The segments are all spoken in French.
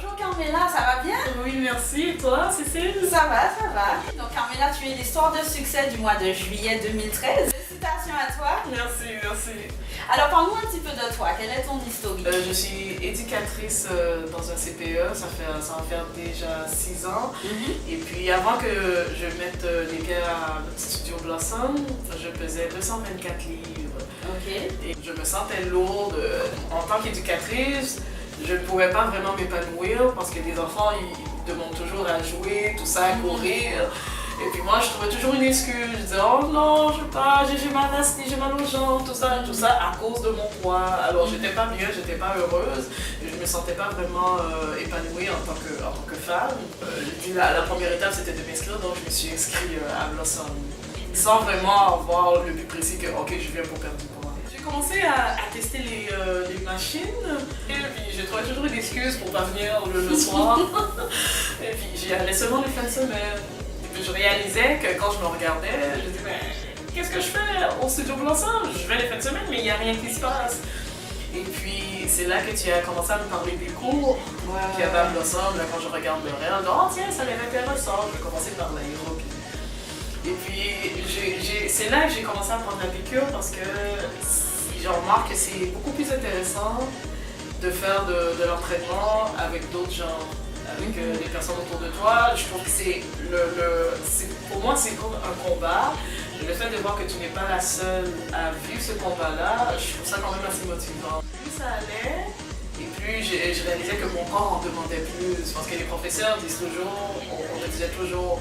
Bonjour Carmela, ça va bien? Oui, merci. Et toi, Cécile? Ça va, ça va. Donc Carmela, tu es l'histoire de succès du mois de juillet 2013. Félicitations à toi. Merci, merci. Alors parle-nous un petit peu de toi, quelle est ton historique? Je suis éducatrice dans un CPE, ça va faire déjà 6 ans. Et puis avant que je mette les pieds à notre studio Blossom, je pesais 224 livres. Ok. Et je me sentais lourde. En tant qu'éducatrice, je ne pouvais pas vraiment m'épanouir parce que les enfants, ils demandent toujours à jouer, tout ça, à courir. Et puis moi, je trouvais toujours une excuse. Je disais, oh non, je peux pas, j'ai mal à la j'ai mal aux jambes, tout ça à cause de mon poids. Alors j'étais pas bien, j'étais pas heureuse. Et je me sentais pas vraiment épanouie en tant que femme. La première étape, c'était de m'inscrire, donc je me suis inscrite à Blossom. Sans vraiment avoir le but précis que, ok, je viens pour perdre du poids. J'ai commencé à tester les machines. Et puis je trouvais toujours une excuse pour pas venir le soir. Et puis j'y allais seulement les fins de semaine. Je réalisais que quand je me regardais, je disais, mais qu'est-ce que je fais au studio Blossom? Je vais les fins de semaine, mais il n'y a rien qui se passe. Et puis c'est là que tu as commencé à me parler des cours qu'il y avait à Blossom. Là, quand je regarde le réel, oh tiens, ça m'est intéressant. Je vais commencer par l'aérobie. Et puis c'est là que j'ai commencé à prendre la piqûre parce que je remarque que c'est beaucoup plus intéressant de faire de l'entraînement avec d'autres gens. Avec les personnes autour de toi. Je trouve que pour moi c'est comme un combat. Le fait de voir que tu n'es pas la seule à vivre ce combat-là, je trouve ça quand même assez motivant. Plus ça allait, et plus je réalisais que mon corps en demandait plus. Parce que les professeurs disent toujours, on me disait toujours,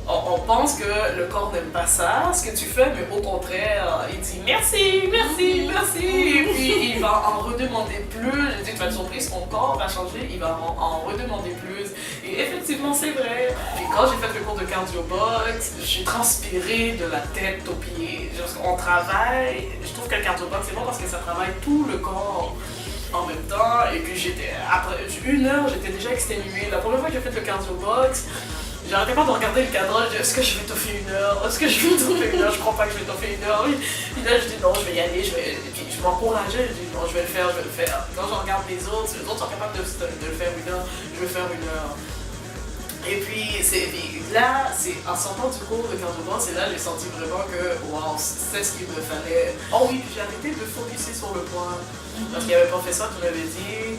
on pense que le corps n'aime pas ça, ce que tu fais, mais au contraire, il dit merci, merci, merci, et puis il va en redemander plus. Je dis, tu vas être surprise, ton corps va changer, il va en redemander plus. Et effectivement, c'est vrai. Et quand j'ai fait le cours de cardio-box, j'ai transpiré de la tête aux pieds. On travaille, je trouve que le cardio-box c'est bon parce que ça travaille tout le corps en même temps. Et puis après 1 heure, j'étais déjà exténuée. La première fois que j'ai fait le cardio-box, j'arrêtais pas de regarder le cadran, je dis est-ce que je vais toffer 1 heure? Est-ce que je vais toffer 1 heure? Je crois pas que je vais toffer 1 heure. Puis là je dis non, je vais y aller, et puis je m'encourageais, je dis non, je vais le faire, je vais le faire. Quand je regarde les autres sont capables de le faire 1 heure, je vais faire 1 heure. Et puis là, c'est en sortant du cours de cardio-box, c'est là j'ai senti vraiment que wow, c'est ce qu'il me fallait. Oh oui, puis j'ai arrêté de focuser sur le poids. Parce qu'il y avait un professeur qui m'avait dit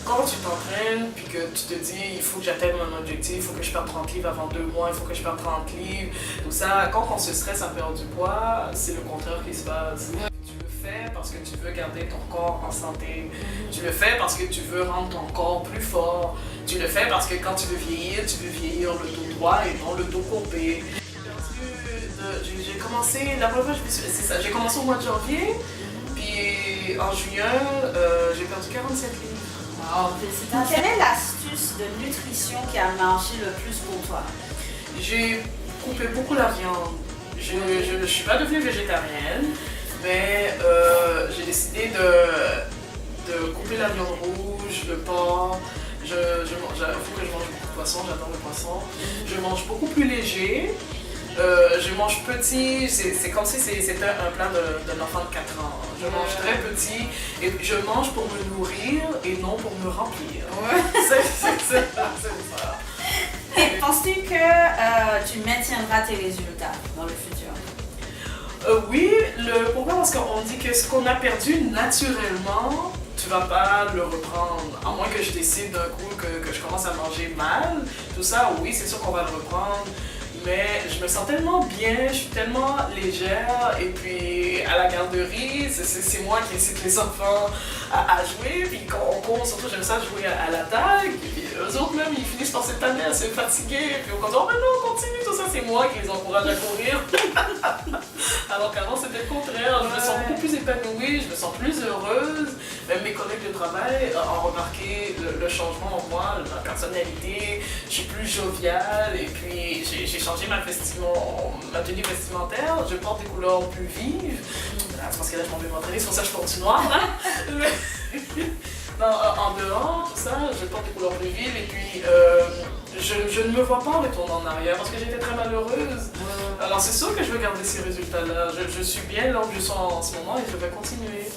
quand tu t'entraînes puis que tu te dis il faut que j'atteigne mon objectif, il faut que je perde 30 livres avant 2 mois, il faut que je perde 30 livres, tout ça, quand on se stresse à perdre du poids, c'est le contraire qui se passe. Tu le fais parce que tu veux garder ton corps en santé, tu le fais parce que tu veux rendre ton corps plus fort, tu le fais parce que quand tu veux vieillir le dos droit et non le dos courbé. J'ai commencé, la première fois c'est ça, j'ai commencé au mois de janvier. Puis en juin, j'ai perdu 47 livres. Wow, félicitations. Quelle est l'astuce de nutrition qui a marché le plus pour toi? J'ai coupé beaucoup la viande. Je ne suis pas devenue végétarienne, mais j'ai décidé de couper la viande rouge, le porc. Il faut que je mange beaucoup de poisson, j'adore le poisson. Je mange beaucoup plus léger. Je mange petit, c'est comme si c'était un plat d'un enfant de 4 ans. Je mange très petit et je mange pour me nourrir et non pour me remplir. Ouais. C'est ça. Et penses-tu que tu maintiendras tes résultats dans le futur? Oui, pourquoi? Parce qu'on dit que ce qu'on a perdu naturellement, tu vas pas le reprendre. À moins que je décide d'un coup que je commence à manger mal, tout ça, oui, c'est sûr qu'on va le reprendre. Mais je me sens tellement bien, je suis tellement légère, et puis à la garderie, c'est moi qui incite les enfants à jouer, puis quand on court, surtout j'aime ça jouer à la tag, et puis eux autres même ils finissent par s'étonner, à se fatiguer, puis on dit oh mais non, continue, tout ça, c'est moi qui les encourage à courir. Alors qu'avant c'était le contraire, je me sens beaucoup plus épanouie, je me sens plus heureuse, même mes collègues de travail ont remarqué le changement en moi, ma personnalité, je suis plus joviale, et puis j'ai changé ma tenue vestimentaire, je porte des couleurs plus vives. C'est parce que là je m'en vais m'entraîner, c'est pour ça que je porte du noir. Non, en dehors, tout ça, je porte des couleurs plus vives et puis je ne me vois pas retourner en arrière parce que j'étais très malheureuse. Alors c'est sûr que je veux garder ces résultats-là. Je suis bien là où je suis en ce moment et je vais continuer.